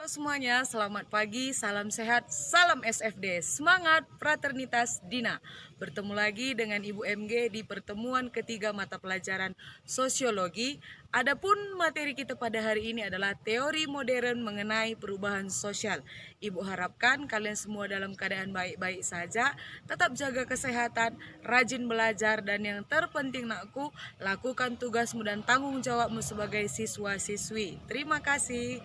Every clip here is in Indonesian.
semuanya, selamat pagi, salam sehat, salam SFD, semangat fraternitas Dina. Bertemu lagi dengan Ibu MG di pertemuan ketiga mata pelajaran sosiologi. Adapun materi kita pada hari ini adalah teori modern mengenai perubahan sosial. Ibu harapkan kalian semua dalam keadaan baik-baik saja, tetap jaga kesehatan, rajin belajar, dan yang terpenting nakku, lakukan tugasmu dan tanggung jawabmu sebagai siswa-siswi. Terima kasih.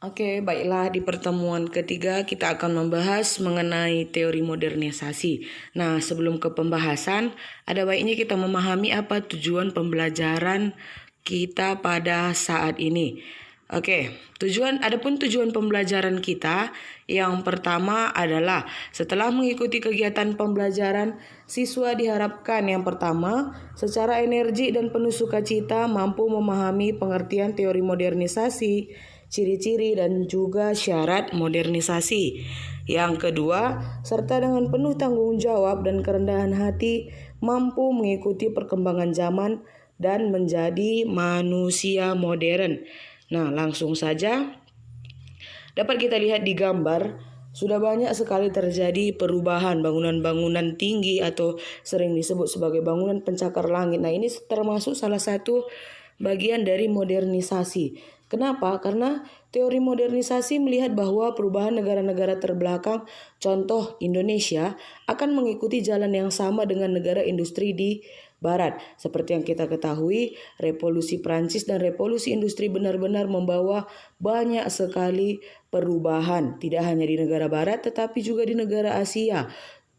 Oke, baiklah di pertemuan ketiga kita akan membahas mengenai teori modernisasi. Nah, sebelum ke pembahasan, ada baiknya kita memahami apa tujuan pembelajaran kita pada saat ini. Oke, adapun tujuan pembelajaran kita yang pertama adalah setelah mengikuti kegiatan pembelajaran, siswa diharapkan yang pertama secara energi dan penuh sukacita mampu memahami pengertian teori modernisasi, ciri-ciri dan juga syarat modernisasi. Yang kedua, serta dengan penuh tanggung jawab dan kerendahan hati mampu mengikuti perkembangan zaman dan menjadi manusia modern. Nah, langsung saja dapat kita lihat di gambar, sudah banyak sekali terjadi perubahan bangunan-bangunan tinggi atau sering disebut sebagai bangunan pencakar langit. Nah, ini termasuk salah satu bagian dari modernisasi. Kenapa? Karena teori modernisasi melihat bahwa perubahan negara-negara terbelakang, contoh Indonesia, akan mengikuti jalan yang sama dengan negara industri di Barat. Seperti yang kita ketahui, revolusi Prancis dan revolusi industri benar-benar membawa banyak sekali perubahan, tidak hanya di negara Barat tetapi juga di negara Asia.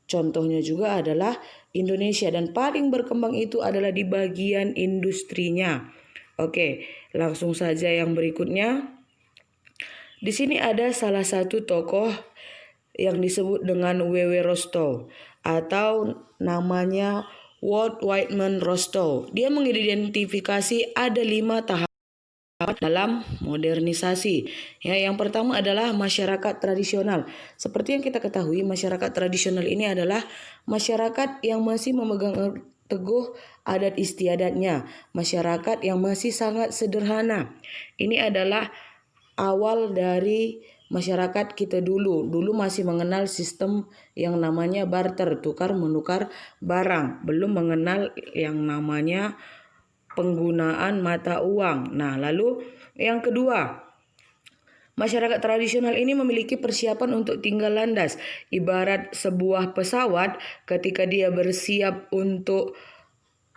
Contohnya juga adalah Indonesia, dan paling berkembang itu adalah di bagian industrinya. Oke, langsung saja yang berikutnya. Di sini ada salah satu tokoh yang disebut dengan W.W. Rostow atau namanya Walt Whitman Rostow. Dia mengidentifikasi ada 5 tahap dalam modernisasi. Ya, yang pertama adalah masyarakat tradisional. Seperti yang kita ketahui, masyarakat tradisional ini adalah masyarakat yang masih memegang teguh adat istiadatnya, masyarakat yang masih sangat sederhana. Ini adalah awal dari masyarakat kita dulu. Dulu masih mengenal sistem yang namanya barter, tukar menukar barang, belum mengenal yang namanya penggunaan mata uang. Nah, lalu yang kedua, masyarakat tradisional ini memiliki persiapan untuk tinggal landas. Ibarat sebuah pesawat ketika dia bersiap untuk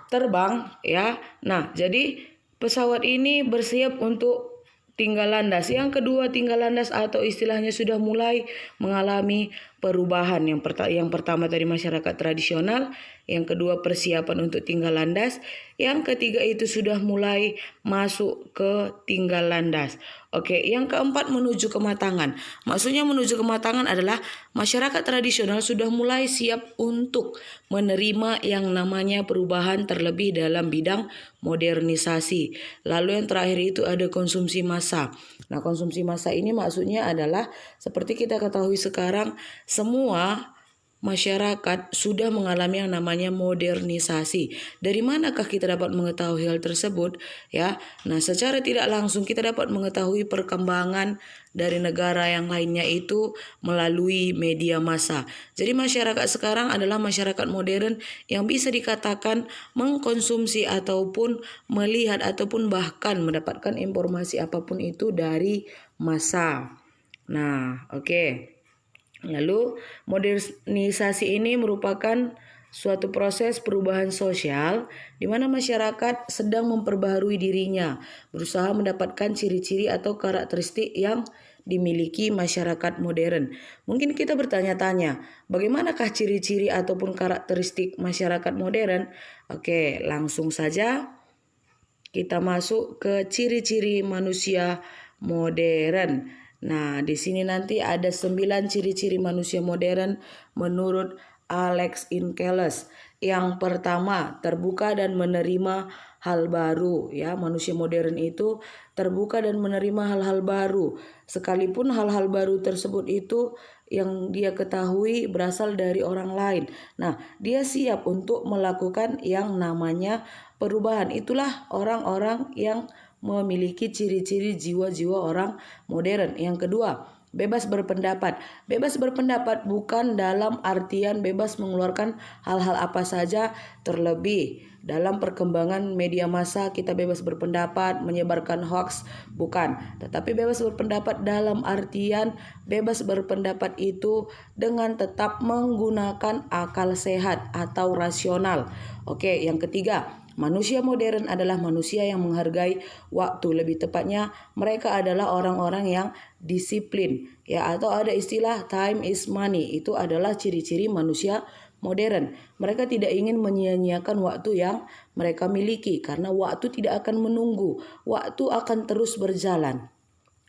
terbang, ya. Nah, jadi pesawat ini bersiap untuk tinggal landas. Yang kedua, tinggal landas atau istilahnya sudah mulai mengalami perubahan. Yang pertama tadi masyarakat tradisional, yang kedua persiapan untuk tinggal landas, yang ketiga itu sudah mulai masuk ke tinggal landas. Oke, yang keempat menuju kematangan. Maksudnya menuju kematangan adalah masyarakat tradisional sudah mulai siap untuk menerima yang namanya perubahan terlebih dalam bidang modernisasi. Lalu yang terakhir itu ada konsumsi massa. Nah, konsumsi massa ini maksudnya adalah seperti kita ketahui sekarang semua masyarakat sudah mengalami yang namanya modernisasi. Dari manakah kita dapat mengetahui hal tersebut? Ya, nah secara tidak langsung kita dapat mengetahui perkembangan dari negara yang lainnya itu melalui media massa. Jadi masyarakat sekarang adalah masyarakat modern yang bisa dikatakan mengkonsumsi ataupun melihat ataupun bahkan mendapatkan informasi apapun itu dari massa. Nah, oke. Lalu modernisasi ini merupakan suatu proses perubahan sosial di mana masyarakat sedang memperbaharui dirinya, berusaha mendapatkan ciri-ciri atau karakteristik yang dimiliki masyarakat modern. Mungkin kita bertanya-tanya, bagaimanakah ciri-ciri ataupun karakteristik masyarakat modern? Oke, langsung saja kita masuk ke ciri-ciri manusia modern. Nah, di sini nanti ada 9 ciri-ciri manusia modern menurut Alex Inkeles. Yang pertama, terbuka dan menerima hal baru. Ya, manusia modern itu terbuka dan menerima hal-hal baru. Sekalipun hal-hal baru tersebut itu yang dia ketahui berasal dari orang lain. Nah, dia siap untuk melakukan yang namanya perubahan. Itulah orang-orang yang memiliki ciri-ciri jiwa-jiwa orang modern. Yang kedua, bebas berpendapat. Bebas berpendapat bukan dalam artian bebas mengeluarkan hal-hal apa saja, terlebih dalam perkembangan media massa kita bebas berpendapat, menyebarkan hoax, bukan. Tetapi bebas berpendapat dalam artian bebas berpendapat itu dengan tetap menggunakan akal sehat atau rasional. Oke, yang ketiga, manusia modern adalah manusia yang menghargai waktu. Lebih tepatnya, mereka adalah orang-orang yang disiplin. Ya, atau ada istilah time is money. Itu adalah ciri-ciri manusia modern. Mereka tidak ingin menyia-nyiakan waktu yang mereka miliki karena waktu tidak akan menunggu. Waktu akan terus berjalan.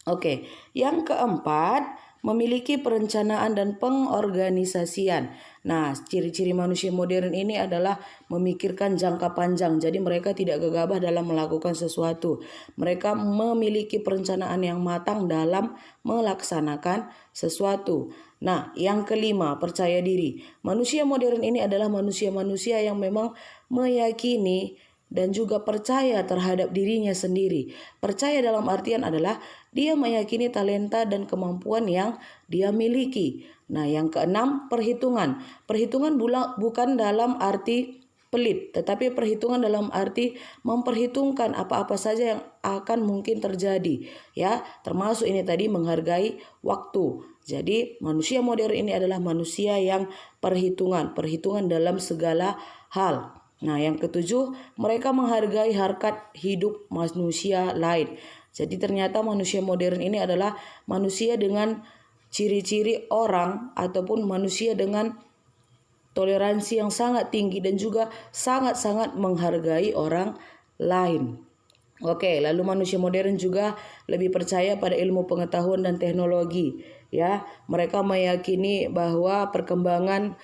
Oke, yang keempat, memiliki perencanaan dan pengorganisasian. Nah, ciri-ciri manusia modern ini adalah memikirkan jangka panjang. Jadi mereka tidak gegabah dalam melakukan sesuatu. Mereka memiliki perencanaan yang matang dalam melaksanakan sesuatu. Nah, yang kelima, percaya diri. Manusia modern ini adalah manusia-manusia yang memang meyakini dan juga percaya terhadap dirinya sendiri. Percaya dalam artian adalah dia meyakini talenta dan kemampuan yang dia miliki. Nah, yang keenam, perhitungan. Perhitungan bukan dalam arti pelit, tetapi perhitungan dalam arti memperhitungkan apa-apa saja yang akan mungkin terjadi, ya, termasuk ini tadi menghargai waktu. Jadi, manusia modern ini adalah manusia yang perhitungan dalam segala hal. Nah, yang ketujuh, mereka menghargai harkat hidup manusia lain. Jadi ternyata manusia modern ini adalah manusia dengan ciri-ciri orang ataupun manusia dengan toleransi yang sangat tinggi dan juga sangat-sangat menghargai orang lain. Oke, lalu manusia modern juga lebih percaya pada ilmu pengetahuan dan teknologi. Ya, mereka meyakini bahwa perkembangan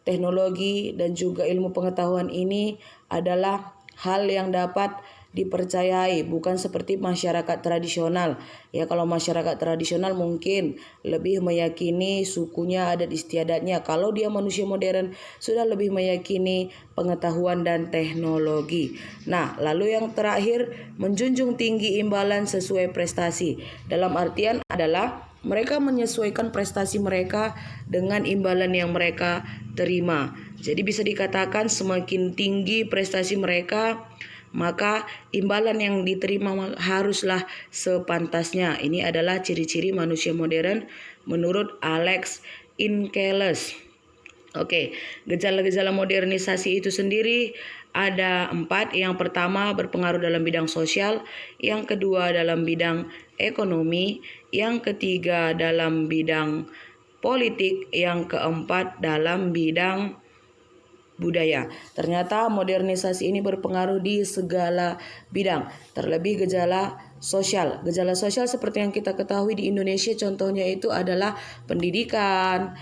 teknologi dan juga ilmu pengetahuan ini adalah hal yang dapat dipercayai, bukan seperti masyarakat tradisional. Ya, kalau masyarakat tradisional mungkin lebih meyakini sukunya, adat istiadatnya. Kalau dia manusia modern sudah lebih meyakini pengetahuan dan teknologi. Nah, lalu yang terakhir, menjunjung tinggi imbalan sesuai prestasi. Dalam artian adalah mereka menyesuaikan prestasi mereka dengan imbalan yang mereka terima. Jadi bisa dikatakan semakin tinggi prestasi mereka, maka imbalan yang diterima haruslah sepantasnya. Ini adalah ciri-ciri manusia modern menurut Alex Inkeles. Oke, gejala-gejala modernisasi itu sendiri ada 4. Yang pertama, berpengaruh dalam bidang sosial. Yang kedua, dalam bidang ekonomi. Yang ketiga, dalam bidang politik. Yang keempat, dalam bidang budaya. Ternyata modernisasi ini berpengaruh di segala bidang, terlebih gejala sosial. Gejala sosial seperti yang kita ketahui di Indonesia contohnya itu adalah pendidikan,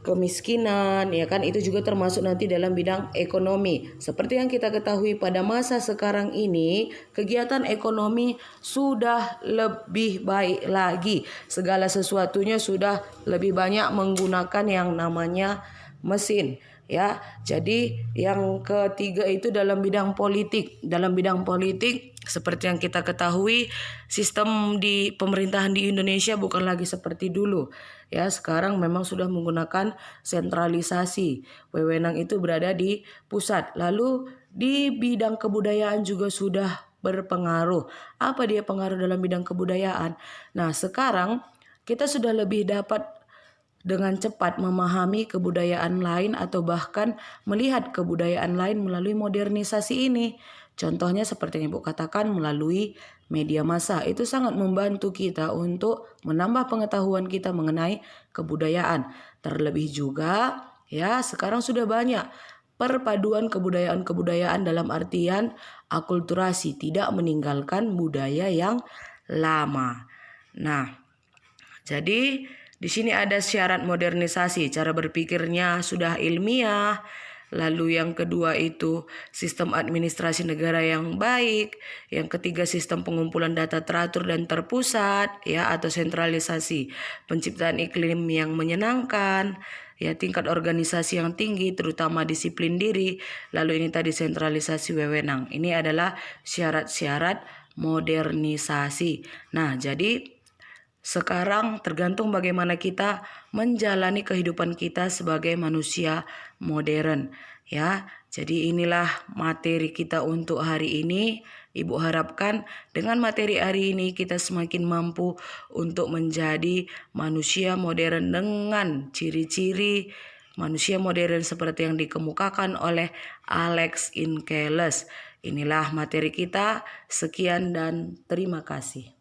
kemiskinan, ya kan, itu juga termasuk nanti dalam bidang ekonomi. Seperti yang kita ketahui pada masa sekarang ini, kegiatan ekonomi sudah lebih baik lagi. Segala sesuatunya sudah lebih banyak menggunakan yang namanya mesin. Ya, jadi yang ketiga itu dalam bidang politik. Dalam bidang politik seperti yang kita ketahui, sistem di pemerintahan di Indonesia bukan lagi seperti dulu. Ya, sekarang memang sudah menggunakan sentralisasi. Wewenang itu berada di pusat. Lalu di bidang kebudayaan juga sudah berpengaruh. Apa dia pengaruh dalam bidang kebudayaan? Nah, sekarang kita sudah lebih dapat dengan cepat memahami kebudayaan lain atau bahkan melihat kebudayaan lain melalui modernisasi ini. Contohnya seperti yang Ibu katakan melalui media massa. Itu sangat membantu kita untuk menambah pengetahuan kita mengenai kebudayaan. Terlebih juga ya sekarang sudah banyak perpaduan kebudayaan-kebudayaan dalam artian akulturasi, tidak meninggalkan budaya yang lama. Nah, jadi di sini ada syarat modernisasi, cara berpikirnya sudah ilmiah. Lalu yang kedua itu sistem administrasi negara yang baik. Yang ketiga sistem pengumpulan data teratur dan terpusat, ya, atau sentralisasi. Penciptaan iklim yang menyenangkan, ya, tingkat organisasi yang tinggi terutama disiplin diri. Lalu ini tadi sentralisasi wewenang. Ini adalah syarat-syarat modernisasi. Nah, jadi sekarang tergantung bagaimana kita menjalani kehidupan kita sebagai manusia modern, ya. Jadi inilah materi kita untuk hari ini. Ibu harapkan dengan materi hari ini kita semakin mampu untuk menjadi manusia modern dengan ciri-ciri manusia modern seperti yang dikemukakan oleh Alex Inkeles. Inilah materi kita. Sekian dan terima kasih.